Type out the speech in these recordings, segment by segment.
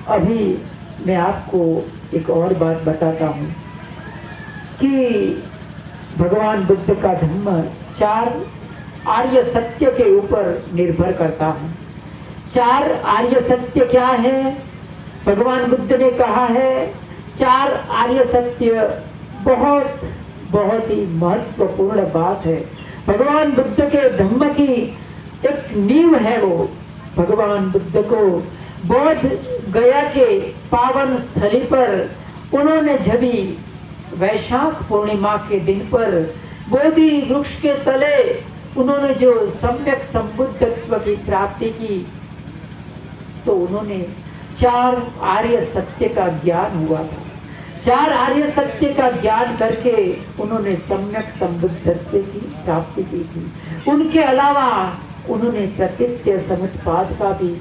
अभी मैं आपको एक और बात बताता हूँ कि भगवान बुद्ध का धर्म 4 आर्य सत्य के ऊपर निर्भर करता है। 4 आर्य सत्य क्या है? भगवान बुद्ध ने कहा है 4 आर्य सत्य बहुत बहुत ही महत्वपूर्ण बात है। भगवान बुद्ध के धम्म की एक नींव है वो। भगवान बुद्ध को बोध गया के पावन स्थली पर उन्होंने जभी वैशाख पूर्णिमा के दिन पर बोधि वृक्ष के तले उन्होंने जो सम्यक संबुद्धत्व की प्राप्ति की, तो उन्होंने 4 आर्य सत्य का ज्ञान हुआ था। 4 आर्य सत्य का ज्ञान करके उन्होंने सम्यक संबुद्धत्व की प्राप्ति की थी। उनके अलावा उन्होंने प्रकृत्य समुत्पाद का भी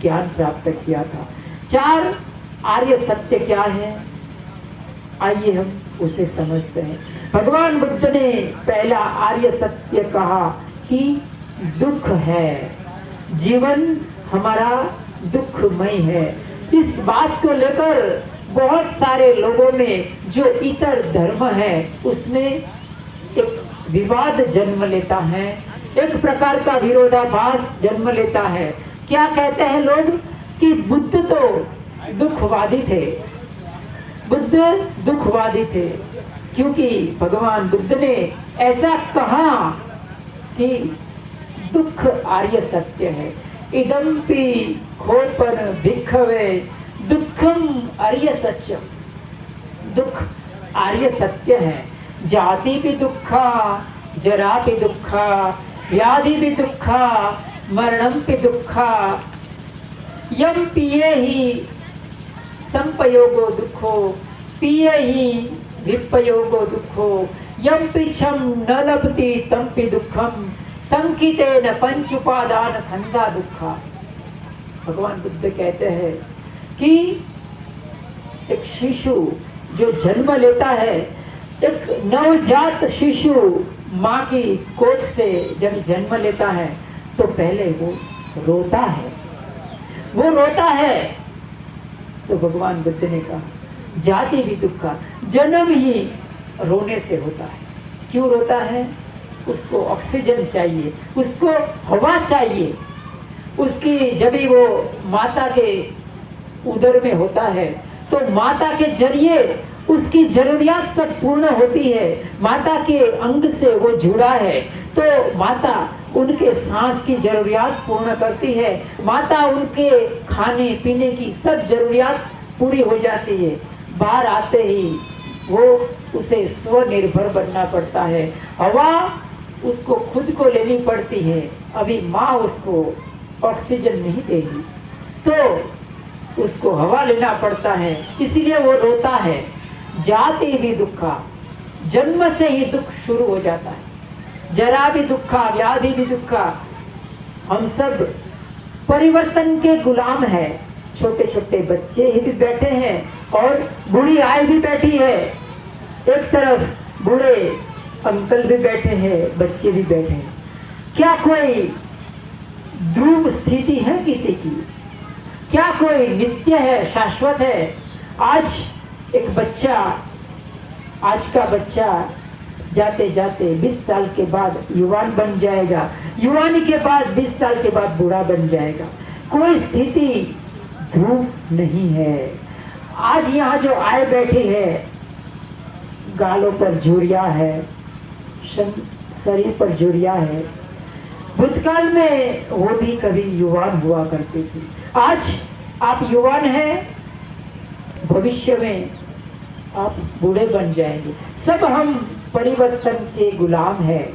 ज्ञान प्राप्त किया था। 4 आर्य सत्य क्या है? आइए हम उसे समझते हैं। भगवान बुद्ध ने पहला आर्य सत्य कहा कि दुख है, जीवन हमारा दुखमय है। इस बात को लेकर बहुत सारे लोगों में जो इतर धर्म है उसमें एक विवाद जन्म लेता है, एक प्रकार का विरोधाभास जन्म लेता है। क्या कहते हैं लोग कि बुद्ध तो दुखवादी थे, बुद्ध दुखवादी थे, क्योंकि भगवान बुद्ध ने ऐसा कहा कि दुख आर्य सत्य है। इदम्पि खोपन भिक्खवे दुखम आर्य सत्यम। दुख आर्य सत्य है। जाति भी दुखा, जरा भी दुखा, व्याधि भी दुखा, मरणम भी दुखा, यम पिए ही संपयोगो दुखो, पिए ही विपयोगो दुखो, यम पिछम न लभति तम्पि दुखम, संकितेन पंच उपादान खंदा दुखा। भगवान बुद्ध कहते हैं कि एक शिशु जो जन्म लेता है, एक नवजात शिशु माँ की कोख से जब जन्म लेता है तो पहले वो रोता है, वो रोता है। तो भगवान बुद्ध ने कहा जाति भी दुखा, जन्म ही रोने से होता है। क्यों रोता है? उसको ऑक्सीजन चाहिए, उसको हवा चाहिए। उसकी जब भी वो माता के उदर में होता है तो माता के जरिए उसकी जरूरियात सब पूर्ण होती है। माता के अंग से वो जुड़ा है तो माता उनके सांस की जरूरियात पूर्ण करती है। माता उनके खाने पीने की सब जरूरियात पूरी हो जाती है। बाहर आते ही वो उसे स्वनिर्भर बनना पड़ता है। हवा उसको खुद को लेनी पड़ती है। अभी माँ उसको ऑक्सीजन नहीं देगी तो उसको हवा लेना पड़ता है, इसीलिए वो रोता है। जाति भी दुखा, जन्म से ही दुख शुरू हो जाता है। जरा भी दुखा, व्याधि भी दुखा। हम सब परिवर्तन के गुलाम हैं। छोटे छोटे बच्चे ही भी बैठे हैं और बूढ़ी आय भी बैठी है। एक तरफ बूढ़े अंकल भी बैठे हैं, बच्चे भी बैठे हैं। क्या कोई ध्रुव स्थिति है किसी की? क्या कोई नित्य है, शाश्वत है? आज एक बच्चा, आज का बच्चा जाते जाते 20 साल के बाद युवान बन जाएगा, युवानी के बाद 20 साल के बाद बूढ़ा बन जाएगा। कोई स्थिति ध्रुव नहीं है। आज यहाँ जो आए बैठे हैं, गालों पर झुर्रियाँ है, शरीर पर झुर्रियाँ है। भूतकाल में वो भी कभी युवान हुआ करते थे। आज आप युवान हैं, भविष्य में आप बूढ़े बन जाएंगे। सब हम परिवर्तन के गुलाम हैं।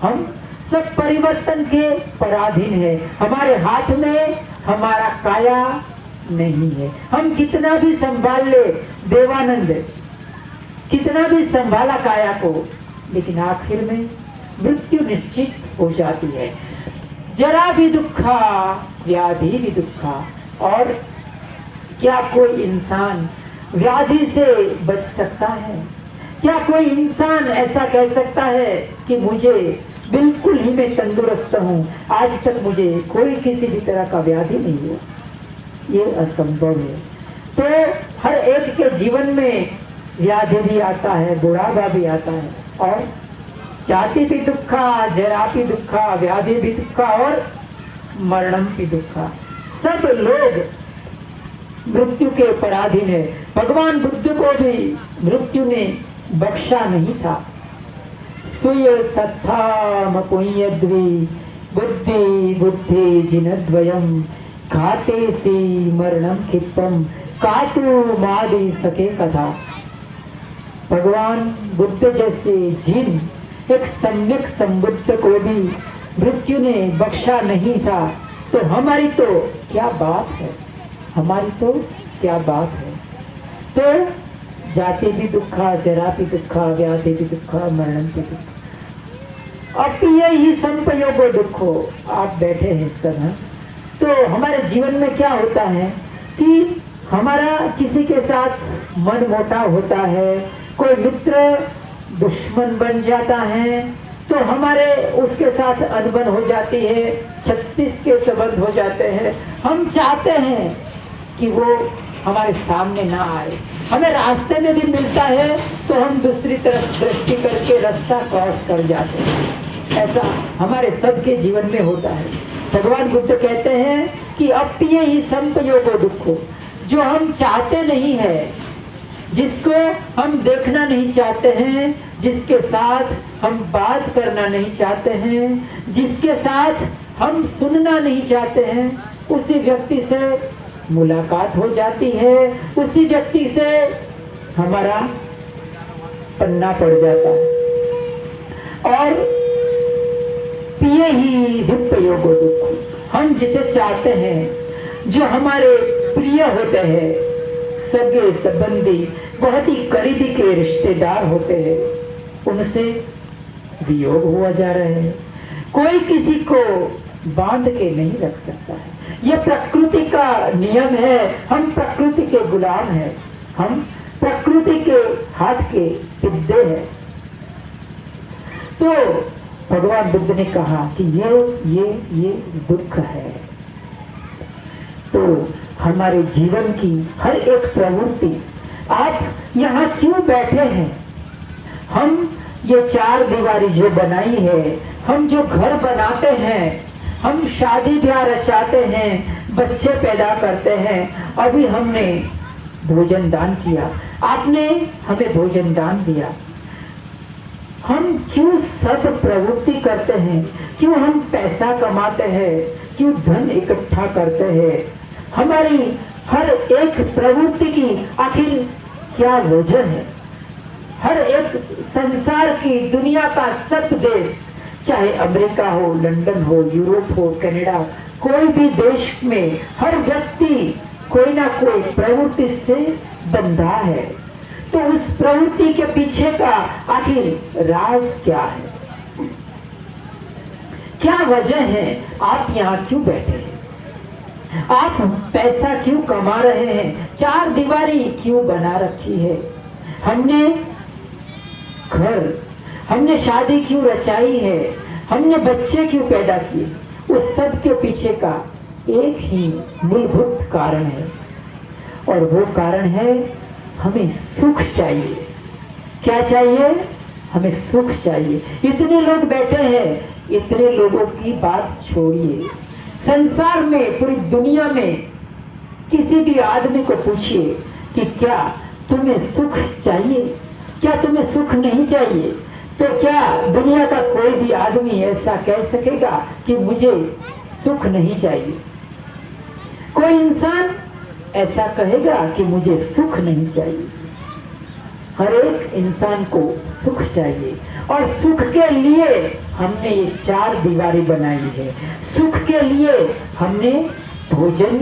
हम सब परिवर्तन के पराधीन हैं। हमारे हाथ में हमारा काया नहीं है। हम कितना भी संभाल ले, देवानंद कितना भी संभाला काया को, लेकिन आखिर में मृत्यु निश्चित हो जाती है। जरा भी दुखा, व्याधि भी दुखा। और क्या कोई इंसान व्याधि से बच सकता है? क्या कोई इंसान ऐसा कह सकता है कि मुझे बिल्कुल ही मैं तंदुरुस्त हूँ, आज तक मुझे कोई किसी भी तरह का व्याधि नहीं हुआ? ये असंभव है। तो हर एक के जीवन में व्याधि भी आता है, बुढ़ापा भी आता है, और जाति भी दुखा, जरा भी दुखा, व्याधि भी दुखा, और मरणम भी दुखा। सब लोग मृत्यु के पराधीन है। भगवान बुद्ध को भी मृत्यु ने बख्शा नहीं था। सुय सत्थाम पुण्यद्वी बुद्धि बुद्धि जिनद्वयम घाते सी मरणम क्षिप्तम कातु मादि सके कथा। भगवान बुद्ध जैसे जिन एक सम्यक संबुद्ध को भी मृत्यु ने बख्शा नहीं था, तो हमारी तो क्या बात है, हमारी तो क्या बात है। तो जाति भी दुखा, जरा भी दुखा, व्याधि भी दुखा, मरण भी दुखा। अब यही संपयोगो दुखो। आप बैठे हैं सब, हैं तो हमारे जीवन में क्या होता है कि हमारा किसी के साथ मन मोटाव होता है, कोई मित्र दुश्मन बन जाता है, तो हमारे उसके साथ अनबन हो जाती है, 36 के संबंध हो जाते हैं। हम चाहते हैं कि वो हमारे सामने ना आए, हमें रास्ते में भी मिलता है तो हम दूसरी तरफ दृष्टि करके रास्ता क्रॉस कर जाते हैं। ऐसा हमारे सबके जीवन में होता है। भगवान बुद्ध कहते हैं कि अप्रिय ही संपयोगो दुखो, जो हम चाहते नहीं है, जिसको हम देखना नहीं चाहते हैं, जिसके साथ हम बात करना नहीं चाहते हैं, जिसके साथ हम सुनना नहीं चाहते हैं, उसी व्यक्ति से मुलाकात हो जाती है, उसी व्यक्ति से हमारा पन्ना पड़ जाता है। और पिए ही विप्रयोगो दुख, हम जिसे चाहते हैं, जो हमारे प्रिय होते हैं, सगे संबंधी, बहुत ही करीबी के रिश्तेदार होते हैं, उनसे वियोग हुआ जा रहे हैं। कोई किसी को बांध के नहीं रख सकता है, यह प्रकृति का नियम है। हम प्रकृति के गुलाम हैं, हम प्रकृति के हाथ के पिद्दे हैं। तो भगवान बुद्ध ने कहा कि ये दुख है। तो हमारे जीवन की हर एक प्रवृत्ति, आप यहाँ क्यों बैठे हैं? हम ये चार दीवारी जो बनाई है, हम जो घर बनाते हैं, हम शादी ब्याह रचाते हैं, बच्चे पैदा करते हैं। अभी हमने भोजन दान किया, आपने हमें भोजन दान दिया। हम क्यों सब प्रवृत्ति करते हैं? क्यों हम पैसा कमाते हैं? क्यों धन इकट्ठा करते हैं? हमारी हर एक प्रवृत्ति की आखिर क्या वजह है? हर एक संसार की, दुनिया का सब देश, चाहे अमेरिका हो, लंदन हो, यूरोप हो, कनाडा, कोई भी देश में हर व्यक्ति कोई ना कोई प्रवृत्ति से बंधा है। तो उस प्रवृत्ति के पीछे का आखिर राज क्या है? क्या वजह है? आप यहाँ क्यों बैठे हैं? आप पैसा क्यों कमा रहे हैं? चार दीवारी क्यों बना रखी है? हमने घर, हमने शादी क्यों रचाई है? हमने बच्चे क्यों पैदा किए? उस सब के पीछे का एक ही मूलभूत कारण है, और वो कारण है हमें सुख चाहिए। क्या चाहिए? हमें सुख चाहिए। इतने लोग बैठे हैं, इतने लोगों की बात छोड़िए, संसार में, पूरी दुनिया में किसी भी आदमी को पूछिए कि क्या तुम्हें सुख चाहिए? क्या तुम्हें सुख नहीं चाहिए? तो क्या दुनिया का कोई भी आदमी ऐसा कह सकेगा कि मुझे सुख नहीं चाहिए? कोई इंसान ऐसा कहेगा कि मुझे सुख नहीं चाहिए? हर एक इंसान को सुख चाहिए, और सुख के लिए हमने ये चार दीवारी बनाई है। सुख के लिए हमने भोजन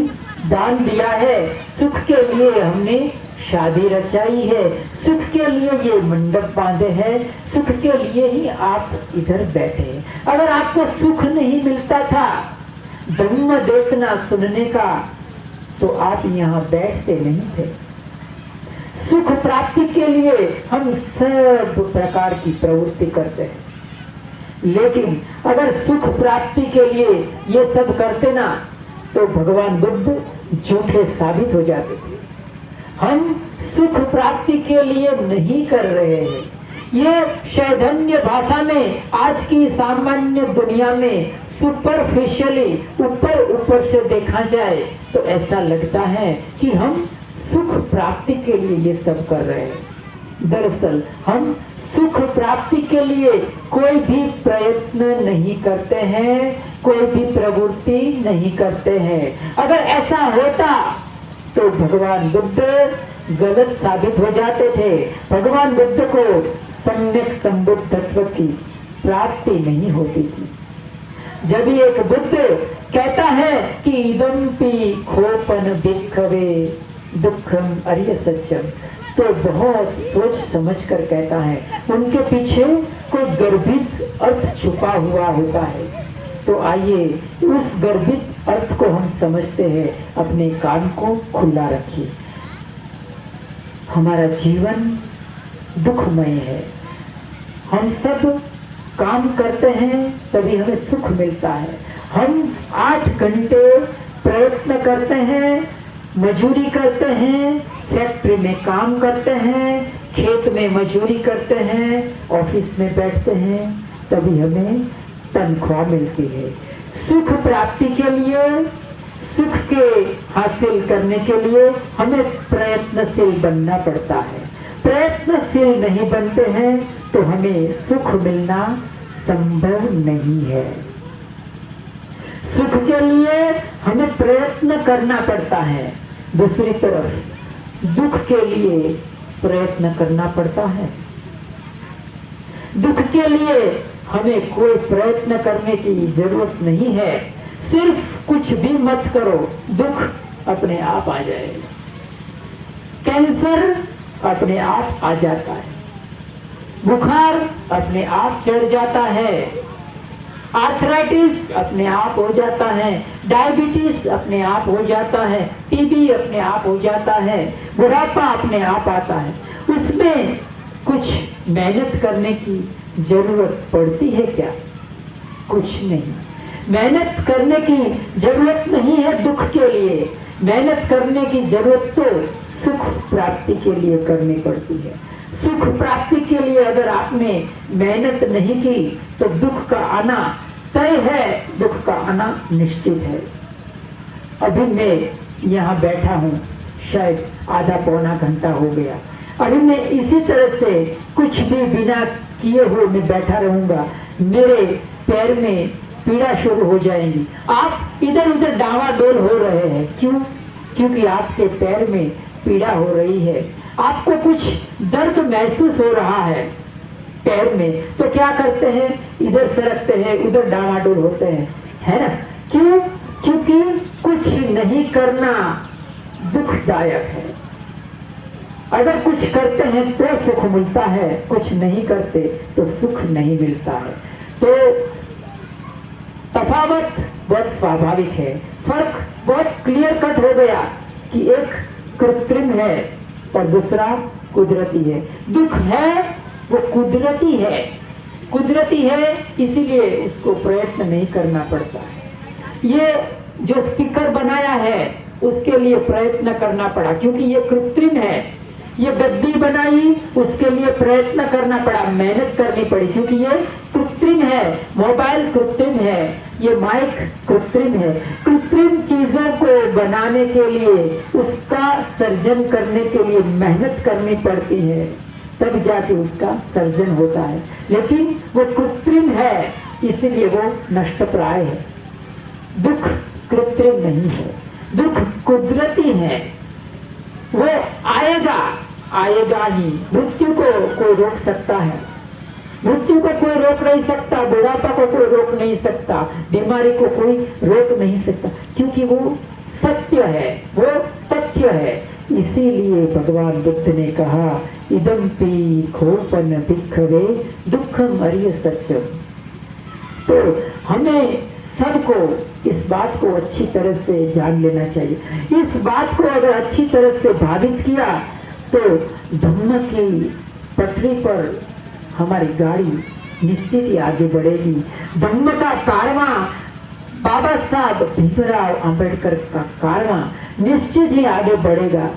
दान दिया है, सुख के लिए हमने शादी रचाई है, सुख के लिए ये मंडप बांधे हैं, सुख के लिए ही आप इधर बैठे हैं। अगर आपको सुख नहीं मिलता था धम्म देशना सुनने का, तो आप यहाँ बैठते नहीं थे। सुख प्राप्ति के लिए हम सब प्रकार की प्रवृत्ति करते हैं, लेकिन अगर सुख प्राप्ति के लिए ये सब करते ना, तो भगवान बुद्ध झूठे साबित हो जाते थे। हम सुख प्राप्ति के लिए नहीं कर रहे हैं। ये शैधन्य भाषा में आज की सामान्य दुनिया में सुपरफिशियली ऊपर ऊपर से देखा जाए तो ऐसा लगता है कि हम सुख प्राप्ति के लिए ये सब कर रहे हैं। दरअसल हम सुख प्राप्ति के लिए कोई भी प्रयत्न नहीं करते हैं, कोई भी प्रवृत्ति नहीं करते हैं। अगर ऐसा होता तो भगवान बुद्ध गलत साबित हो जाते थे। भगवान बुद्ध को सम्यक संबुद्धत्व की प्राप्ति नहीं होती थी। जब एक बुद्ध कहता है कि इदम्पि खोपन भिक्खवे दुखम अरिय सत्यम, तो बहुत सोच समझ कर कहता है। उनके पीछे कोई गर्भित अर्थ छुपा हुआ होता है। तो आइए उस गर्भित अर्थ को हम समझते हैं। अपने कान को खुला रखिए। हमारा जीवन दुखमय है। हम सब काम करते हैं तभी हमें सुख मिलता है। हम 8 घंटे प्रयत्न करते हैं, मजूरी करते हैं, फैक्ट्री में काम करते हैं, खेत में मजूरी करते हैं, ऑफिस में बैठते हैं, तभी हमें तनख्वाह मिलती है। सुख प्राप्ति के लिए, सुख के हासिल करने के लिए हमें प्रयत्नशील बनना पड़ता है। प्रयत्नशील नहीं बनते हैं तो हमें सुख मिलना संभव नहीं है। सुख के लिए हमें प्रयत्न करना पड़ता है। दूसरी तरफ दुख के लिए प्रयत्न करना पड़ता है। दुख के लिए हमें कोई प्रयत्न करने की जरूरत नहीं है। सिर्फ कुछ भी मत करो, दुख अपने आप आ जाएगा। कैंसर अपने आप आ जाता है, बुखार अपने आप चढ़ जाता है, आर्थराइटिस अपने आप हो जाता है, डायबिटीज अपने आप हो जाता है, टीबी अपने आप हो जाता है, बुढ़ापा अपने आप आता है। उसमें कुछ मेहनत करने की जरूरत पड़ती है क्या? कुछ नहीं। मेहनत करने की जरूरत नहीं है दुख के लिए। मेहनत करने की जरूरत तो सुख प्राप्ति के लिए करनी पड़ती है। सुख प्राप्ति के लिए अगर आपने मेहनत नहीं की तो दुख का आना तय है, दुख का आना निश्चित है। अभी मैं यहाँ बैठा हूँ, शायद आधा पौना घंटा हो गया। अभी मैं इसी तरह से कुछ भी बिना किए हुए मैं बैठा रहूंगा, मेरे पैर में पीड़ा शुरू हो जाएगी। आप इधर उधर डावाडोल हो रहे हैं, क्यों? क्योंकि आपके पैर में पीड़ा हो रही है, आपको कुछ दर्द महसूस हो रहा है पैर में। तो क्या करते हैं? इधर सरकते हैं, उधर डावाडोल होते हैं, है ना? क्यों? क्योंकि कुछ नहीं करना दुखदायक है। अगर कुछ करते हैं तो सुख मिलता है, कुछ नहीं करते तो सुख नहीं मिलता है। तो तफावत बहुत स्वाभाविक है। फर्क बहुत क्लियर कट हो गया कि एक कृत्रिम है और दूसरा कुदरती है। दुख है वो कुदरती है, कुदरती है, इसीलिए इसको प्रयत्न नहीं करना पड़ता है। ये जो स्पीकर बनाया है उसके लिए प्रयत्न करना पड़ा, क्योंकि ये कृत्रिम है। ये गद्दी बनाई, उसके लिए प्रयत्न करना पड़ा, मेहनत करनी पड़ी, क्योंकि ये कृत्रिम है। मोबाइल कृत्रिम है, ये माइक कृत्रिम है। कृत्रिम चीजों को बनाने के लिए, उसका सर्जन करने के लिए मेहनत करनी पड़ती है, तब जाके उसका सर्जन होता है। लेकिन वो कृत्रिम है, इसीलिए वो नष्टप्राय है। दुख कृत्रिम नहीं है, दुख कुदरती है। वो आएगा, आएगा ही। मृत्यु को कोई रोक सकता है? मृत्यु को कोई रोक नहीं सकता, बुढ़ापा को कोई रोक नहीं सकता, बीमारी को कोई रोक नहीं सकता, क्योंकि वो सत्य है, वो तथ्य है। इसीलिए भगवान बुद्ध ने कहा, इदम्पि खोपन भिक्खवे दुखम अरिय सत्यम। तो हमें सबको इस बात को अच्छी तरह से जान लेना चाहिए। इस बात को अगर अच्छी तरह से भावित किया तो धम्म की पटरी पर हमारी गाड़ी निश्चित ही आगे बढ़ेगी। धम्म का कारवां, बाबा साहब भीमराव अंबेडकर का कारवां निश्चित ही आगे बढ़ेगा।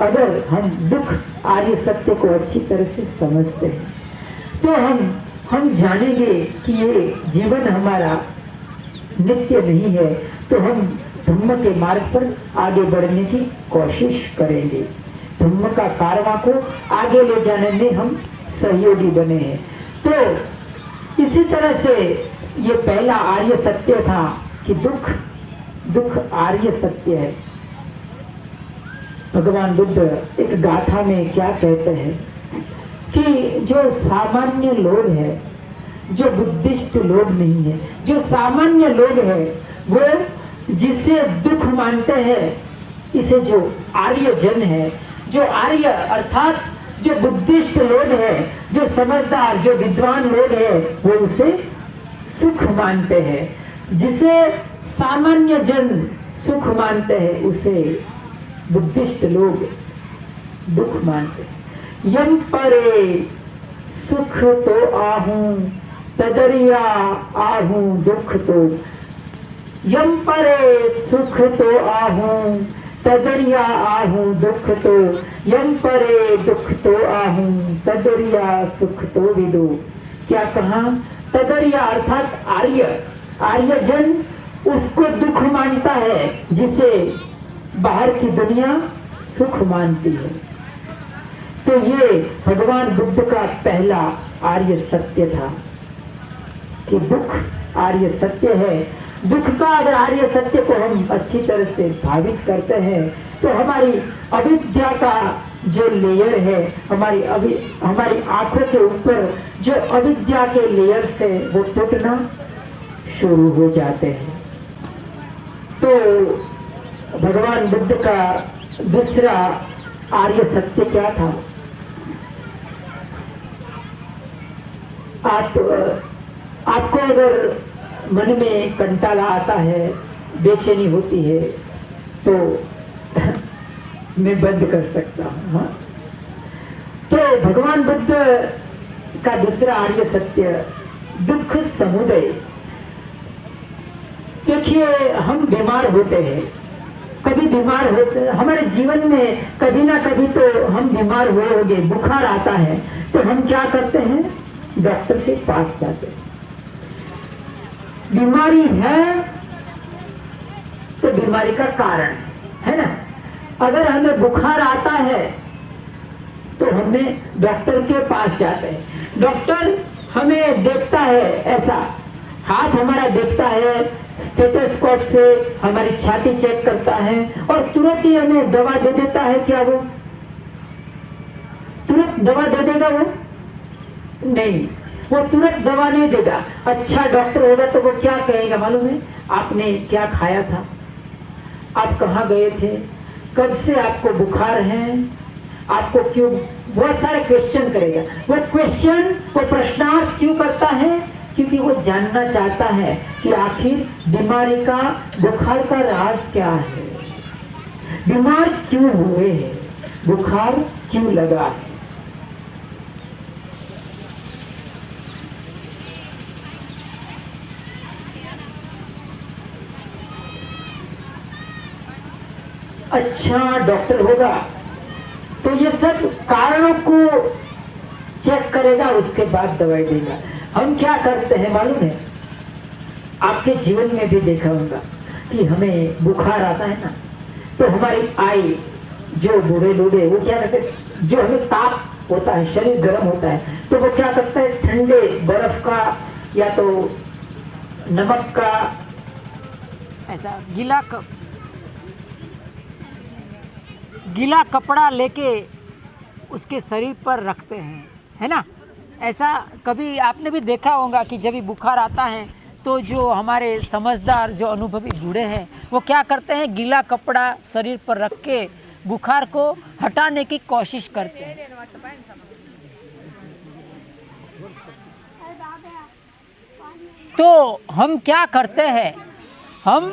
अगर हम दुख आर्य सत्य को अच्छी तरह से समझते हैं तो हम जानेंगे कि ये जीवन हमारा नित्य नहीं है, तो हम धम्म के मार्ग पर आगे बढ़ने की कोशिश करेंगे। धम्म का कारवां को आगे ले जाने में हम सहयोगी बने हैं। तो इसी तरह से ये पहला आर्य सत्य था कि दुख आर्य सत्य है। भगवान बुद्ध एक गाथा में क्या कहते हैं कि जो सामान्य लोग हैं, जो बुद्धिस्ट लोग नहीं है, जो सामान्य लोग हैं, वो जिसे दुख मानते हैं, इसे जो आर्य जन है, जो आर्य अर्थात जो बुद्धिस्ट लोग हैं, जो समझदार, जो विद्वान लोग हैं, वो उसे सुख मानते हैं। जिसे सामान्य जन सुख मानते हैं, उसे बुद्धिस्ट लोग दुख मानते हैं। यम परे सुख तो आहूं, तदरिया आहूं दुख तो। यम परे सुख तो आहूं, तदरिया आहूं दुख तो। यम परे दुख तो आहूं, तदरिया सुख तो विदो। क्या कहा? तदरिया अर्थात आर्य जन उसको दुख मानता है जिसे बाहर की दुनिया सुख मानती है। तो ये भगवान बुद्ध का पहला आर्य सत्य था कि दुख आर्य सत्य है। दुख का अगर आर्य सत्य को हम अच्छी तरह से भावित करते हैं तो हमारी अविद्या का जो लेयर है, हमारी आंखों के ऊपर जो अविद्या के लेयर से वो टूटना शुरू हो जाते हैं। तो भगवान बुद्ध का दूसरा आर्य सत्य क्या था? आपको अगर मन में कंटाला आता है, बेचैनी होती है, तो मैं बंद कर सकता हूँ। तो भगवान बुद्ध का दूसरा आर्य सत्य दुख समुदय। देखिए, हम बीमार होते हैं, कभी बीमार होते, हमारे जीवन में कभी ना कभी तो हम बीमार हुए होंगे, बुखार आता है तो हम क्या करते हैं? डॉक्टर के पास जाते हैं। बीमारी है तो बीमारी का कारण है ना। अगर हमें बुखार आता है तो हमें डॉक्टर के पास जाते हैं। डॉक्टर हमें देखता है, ऐसा हाथ हमारा देखता है, स्टेथोस्कोप से हमारी छाती चेक करता है और तुरंत ही हमें दवा दे देता है। क्या वो तुरंत दवा दे देगा? वो नहीं, वो तुरंत दवा नहीं देगा। अच्छा डॉक्टर होगा तो वो क्या कहेगा मालूम है? आपने क्या खाया था, आप कहाँ गए थे, कब से आपको बुखार है, आपको क्यों, बहुत सारे क्वेश्चन करेगा। वो प्रश्नार्थ क्यों करता है? क्योंकि वो जानना चाहता है कि आखिर बीमारी का, बुखार का राज क्या है, बीमार क्यों हुए हैं, बुखार क्यों लगा है। अच्छा डॉक्टर होगा तो ये सब कारणों को चेक करेगा, उसके बाद दवाई देगा। हम क्या करते हैं मालूम है? आपके जीवन में भी देखा होगा कि हमें बुखार आता है ना, तो हमारी आई, जो बूढ़े बूढ़े वो क्या करते हैं, जो हमें ताप होता है, शरीर गर्म होता है, तो वो क्या करता है? ठंडे बर्फ का या तो नमक का ऐसा गीला कपड़ा लेके उसके शरीर पर रखते हैं, है ना। ऐसा कभी आपने भी देखा होगा कि जब भी बुखार आता है तो जो हमारे समझदार, जो अनुभवी बूढ़े हैं, वो क्या करते हैं? गीला कपड़ा शरीर पर रख के बुखार को हटाने की कोशिश करते हैं। तो हम क्या करते हैं? हम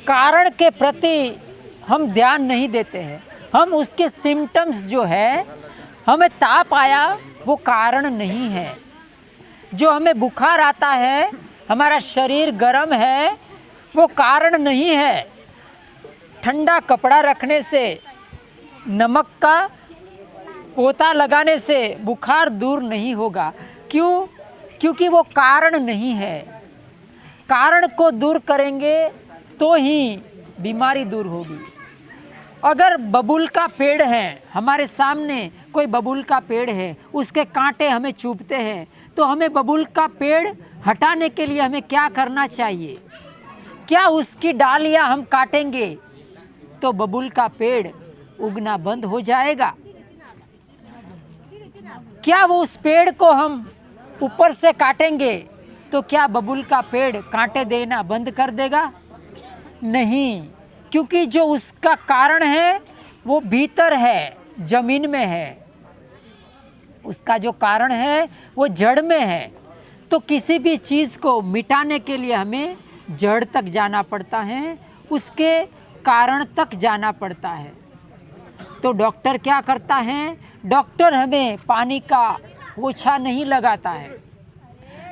कारण के प्रति हम ध्यान नहीं देते हैं। हम उसके सिम्टम्स जो है, हमें ताप आया वो कारण नहीं है, जो हमें बुखार आता है, हमारा शरीर गर्म है, वो कारण नहीं है। ठंडा कपड़ा रखने से नमक का पोता लगाने से बुखार दूर नहीं होगा। क्यों? क्योंकि वो कारण नहीं है। कारण को दूर करेंगे तो ही बीमारी दूर होगी। अगर बबूल का पेड़ है, हमारे सामने कोई बबूल का पेड़ है, उसके कांटे हमें चुभते हैं, तो हमें बबूल का पेड़ हटाने के लिए हमें क्या करना चाहिए? क्या उसकी डालियां हम काटेंगे तो बबूल का पेड़ उगना बंद हो जाएगा? क्या वो उस पेड़ को हम ऊपर से काटेंगे तो क्या बबूल का पेड़ कांटे देना बंद कर देगा? नहीं, क्योंकि जो उसका कारण है वो भीतर है, जमीन में है। उसका जो कारण है वो जड़ में है। तो किसी भी चीज़ को मिटाने के लिए हमें जड़ तक जाना पड़ता है, उसके कारण तक जाना पड़ता है। तो डॉक्टर क्या करता है? डॉक्टर हमें पानी का पोछा नहीं लगाता है,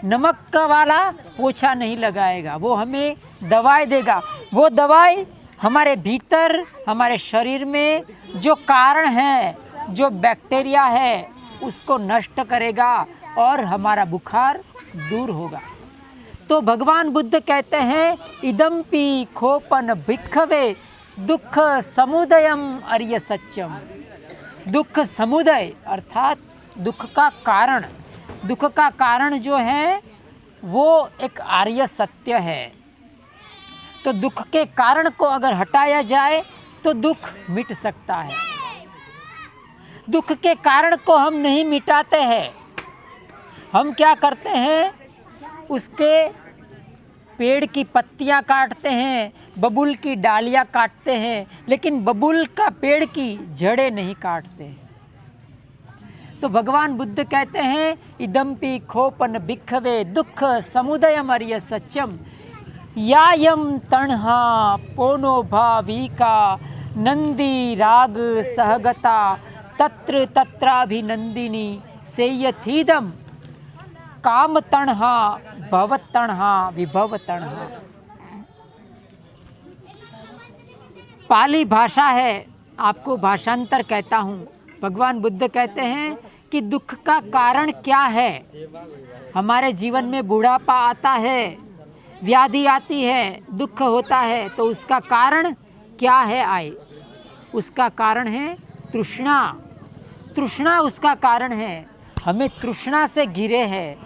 नमक का वाला पोछा नहीं लगाएगा, वो हमें दवाई देगा। वो दवाई हमारे भीतर, हमारे शरीर में जो कारण है, जो बैक्टीरिया है, उसको नष्ट करेगा और हमारा बुखार दूर होगा। तो भगवान बुद्ध कहते हैं, इदम्पि खोपन भिक्खवे दुख समुदयम अर्य सत्यम। दुख समुदय अर्थात दुख का कारण, दुख का कारण जो है वो एक आर्य सत्य है। तो दुख के कारण को अगर हटाया जाए तो दुख मिट सकता है। दुख के कारण को हम नहीं मिटाते हैं, हम क्या करते हैं? उसके पेड़ की पत्तियां काटते हैं, बबूल की डालियां काटते हैं, लेकिन बबूल का पेड़ की जड़ें नहीं काटते हैं। तो भगवान बुद्ध कहते हैं, इदम्पि खोपन भिक्खवे दुख समुदयम अर्य सत्यम यायम तण्हा पोनो भाविका नंदी राग सहगता तत्र तत्राभिनंदिनी सेयथीदम काम तण्हा भव तण्हा विभव तण्हा। पाली भाषा है, आपको भाषांतर कहता हूँ। भगवान बुद्ध कहते हैं कि दुख का कारण क्या है? हमारे जीवन में बुढ़ापा आता है, व्याधि आती है, दुख होता है, तो उसका कारण क्या है? आए, उसका कारण है तृष्णा। तृष्णा उसका कारण है। हमें तृष्णा से घिरे हैं,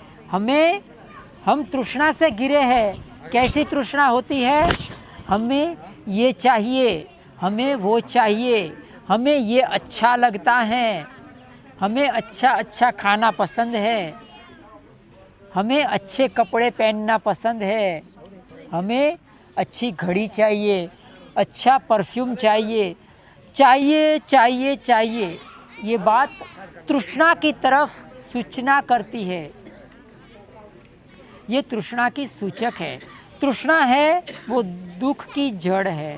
हम तृष्णा से घिरे हैं। कैसी तृष्णा होती है? हमें ये चाहिए, हमें वो चाहिए, हमें ये अच्छा लगता है, हमें अच्छा खाना पसंद है, हमें अच्छे कपड़े पहनना पसंद है, हमें अच्छी घड़ी चाहिए, अच्छा परफ्यूम चाहिए, चाहिए चाहिए चाहिए। ये बात तृष्णा की तरफ सूचना करती है, ये तृष्णा की सूचक है। तृष्णा है वो दुख की जड़ है।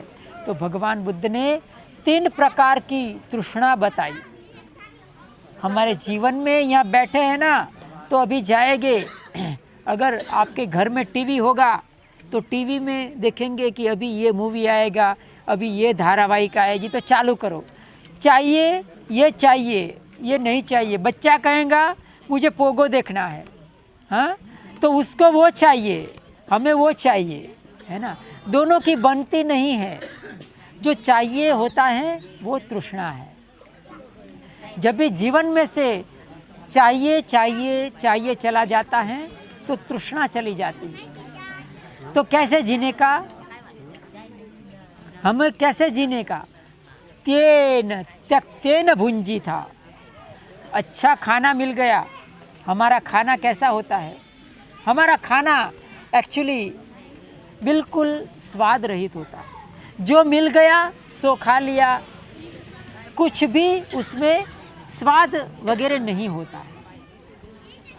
तो भगवान बुद्ध ने 3 प्रकार की तृष्णा बताई। हमारे जीवन में यहाँ बैठे हैं ना, तो अभी जाएंगे, अगर आपके घर में टीवी होगा तो टीवी में देखेंगे कि अभी ये मूवी आएगा, अभी ये धारावाहिक आएगी, तो चालू करो। चाहिए, ये नहीं चाहिए। बच्चा कहेगा मुझे पोगो देखना है, हाँ, तो उसको वो चाहिए, हमें वो चाहिए, है ना। दोनों की बनती नहीं है। जो चाहिए होता है वो तृष्णा है। जब भी जीवन में से चाहिए चाहिए चाहिए चला जाता है तो तृष्णा चली जाती है। तो कैसे जीने का? हमें कैसे जीने का? तेन त्यक्तेन भुंजी था। अच्छा खाना मिल गया। हमारा खाना कैसा होता है? हमारा खाना एक्चुअली बिल्कुल स्वाद रहित होता है। जो मिल गया सो खा लिया, कुछ भी उसमें स्वाद वगैरह नहीं होता है।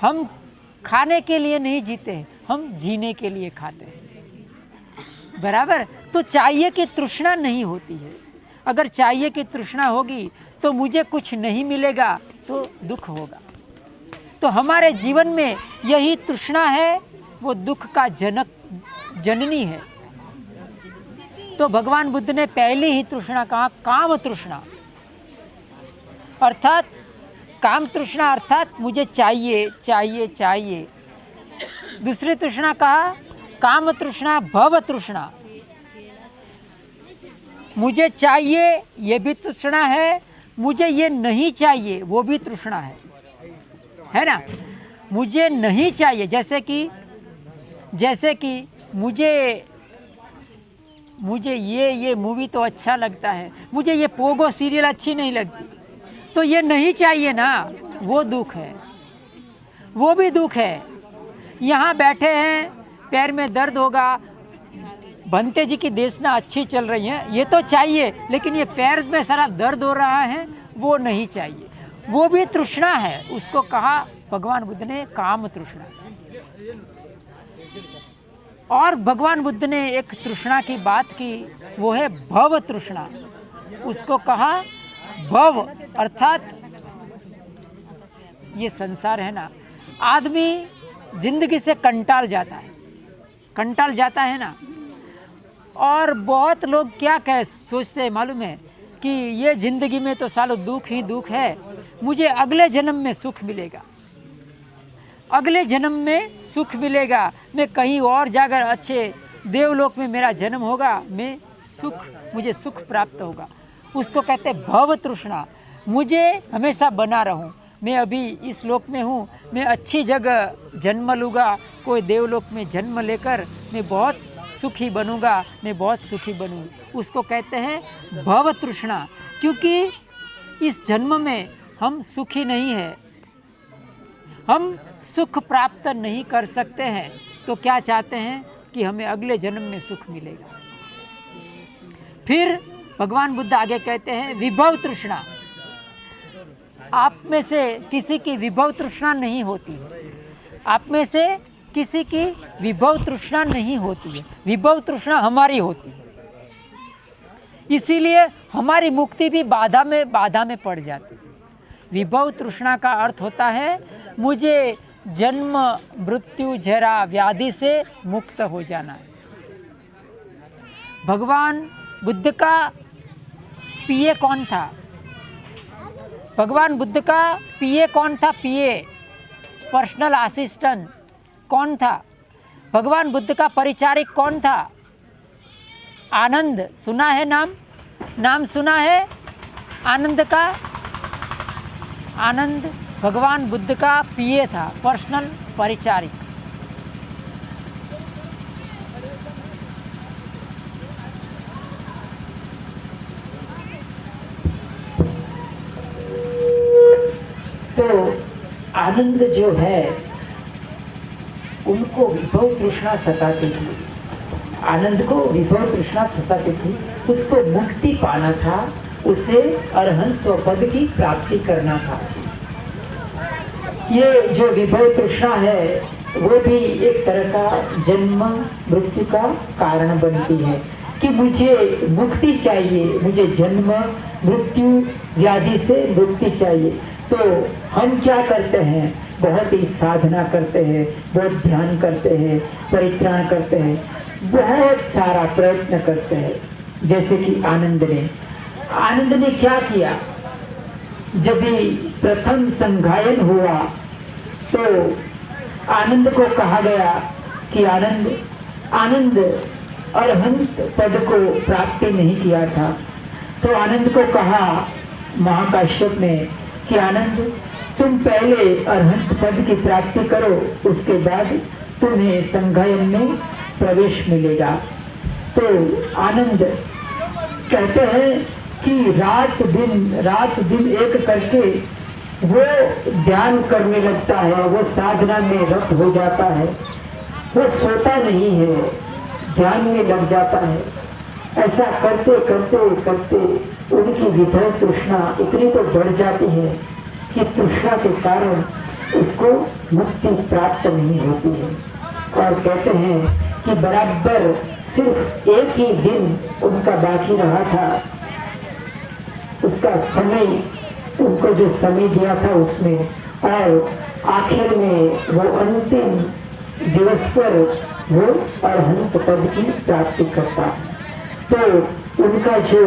हम खाने के लिए नहीं जीते, हम जीने के लिए खाते हैं, बराबर। तो चाहिए की तृष्णा नहीं होती है। अगर चाहिए की तृष्णा होगी तो मुझे कुछ नहीं मिलेगा तो दुख होगा। तो हमारे जीवन में यही तृष्णा है, वो दुख का जननी है। तो भगवान बुद्ध ने पहले ही तृष्णा कहा, काम तृष्णा। अर्थात काम तृष्णा अर्थात मुझे चाहिए चाहिए चाहिए। दूसरी तृष्णा कहा काम तृष्णा भव तृष्णा, मुझे चाहिए ये भी तृष्णा है, मुझे ये नहीं चाहिए वो भी तृष्णा है ना। मुझे नहीं चाहिए जैसे कि मुझे ये मूवी तो अच्छा लगता है, मुझे ये पोगो सीरियल अच्छी नहीं लगती, तो ये नहीं चाहिए ना, वो दुख है, वो भी दुख है। यहाँ बैठे हैं, पैर में दर्द होगा, भंते जी की देशना अच्छी चल रही है, ये तो चाहिए, लेकिन ये पैर में सारा दर्द हो रहा है, वो नहीं चाहिए, वो भी तृष्णा है। उसको कहा भगवान बुद्ध ने काम तृष्णा। और भगवान बुद्ध ने एक तृष्णा की बात की, वो है भव तृष्णा। उसको कहा भव अर्थात ये संसार है ना, आदमी जिंदगी से कंटाल जाता है ना। और बहुत लोग क्या सोचते हैं मालूम है कि ये ज़िंदगी में तो सालों दुख ही दुख है, मुझे अगले जन्म में सुख मिलेगा, अगले जन्म में सुख मिलेगा, मैं कहीं और जाकर अच्छे देवलोक में मेरा जन्म होगा, मुझे सुख प्राप्त होगा। उसको कहते हैं भव तृष्णा। मुझे हमेशा बना रहूं, मैं अभी इस लोक में हूँ, मैं अच्छी जगह जन्म लूँगा, कोई देवलोक में जन्म लेकर मैं बहुत सुखी बनूंगा, मैं बहुत सुखी बनूंगी। उसको कहते हैं भव तृष्णा। क्योंकि इस जन्म में हम सुखी नहीं है, हम सुख प्राप्त नहीं कर सकते हैं, तो क्या चाहते हैं कि हमें अगले जन्म में सुख मिलेगा। फिर भगवान बुद्ध आगे कहते हैं विभव तृष्णा। आप में से किसी की विभव तृष्णा नहीं होती है, आप में से किसी की विभव तृष्णा नहीं होती है, विभव तृष्णा हमारी होती है। इसीलिए हमारी मुक्ति भी बाधा में पड़ जाती है। विभव तृष्णा का अर्थ होता है मुझे जन्म मृत्यु जरा व्याधि से मुक्त हो जाना है। भगवान बुद्ध का पीए कौन था? भगवान बुद्ध का पीए कौन था? पीए पर्सनल असिस्टेंट कौन था? भगवान बुद्ध का परिचारिक कौन था? आनंद। सुना है नाम सुना है आनंद का? आनंद भगवान बुद्ध का पीए था, पर्सनल परिचारिक। तो आनंद जो है उनको विभव तृष्णा सताती थी, आनंद को विभव तृष्णा सताती थी। उसको मुक्ति पाना था, उसे अरहंत पद की प्राप्ति करना था। ये जो विभव तृष्णा है वो भी एक तरह का जन्म मृत्यु का कारण बनती है कि मुझे मुक्ति चाहिए, मुझे जन्म मृत्यु व्याधि से मुक्ति चाहिए। तो हम क्या करते हैं? बहुत ही साधना करते हैं, बहुत ध्यान करते हैं, परित्राण करते हैं, बहुत सारा प्रयत्न करते हैं। जैसे कि आनंद ने क्या किया? जब भी प्रथम संघायन हुआ तो आनंद को कहा गया कि आनंद अरहंत पद को प्राप्ति नहीं किया था। तो आनंद को कहा महाकाश्यप ने कि आनंद तुम पहले अरहंत पद की प्राप्ति करो, उसके बाद तुम्हें संघायन में प्रवेश मिलेगा। तो आनंद कहते हैं कि रात दिन एक करके वो ध्यान करने लगता है, वो साधना में रत हो जाता है, वो सोता नहीं है, ध्यान में लग जाता है। ऐसा करते करते उनकी विभव तृष्णा इतनी तो बढ़ जाती है कि तृष्णा के कारण उसको मुक्ति प्राप्त नहीं होती है। और कहते हैं कि बराबर सिर्फ एक ही दिन उनका बाकी रहा था, उसका समय, उनको जो समय दिया था उसमें, और आखिर में वो अंतिम दिवस पर वो अरहंत पद की प्राप्ति करता। तो उनका जो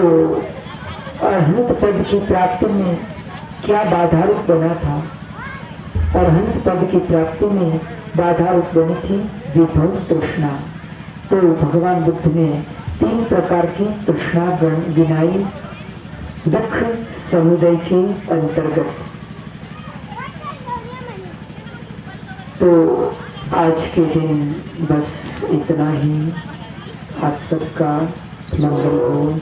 अरहंत पद की प्राप्ति में क्या बाधा रूप बना था, और हंस पद की प्राप्ति में बाधा रूप बनी थी विभव तृष्णा। तो भगवान बुद्ध ने 3 प्रकार की तृष्णा गिनाई दुख समुदय के अंतर्गत। तो आज के दिन बस इतना ही। आप सबका मंगल हो,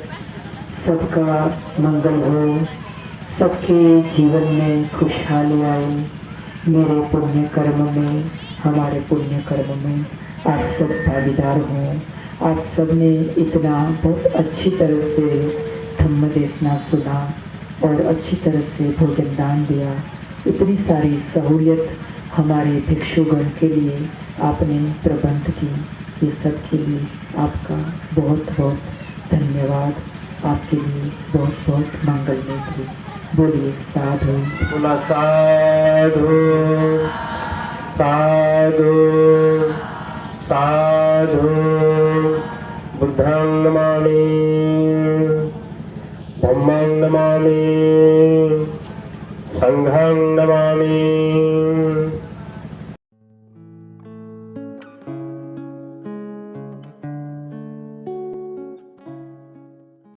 सबका मंगल हो, सबके जीवन में खुशहाली आए। मेरे पुण्य कर्म में, हमारे पुण्य कर्म में आप सब भागीदार हों। आप सब ने इतना बहुत अच्छी तरह से धम्म देशना सुना और अच्छी तरह से भोजन दान दिया। इतनी सारी सहूलियत हमारे भिक्षुगण के लिए आपने प्रबंध की। ये सब के लिए आपका बहुत बहुत धन्यवाद। आपके लिए बहुत बहुत मंगल में। बोलिए साधु। बोला साधु साधु साधु। बुद्धं नमामि, धम्मं नमामि, संघं नमामि।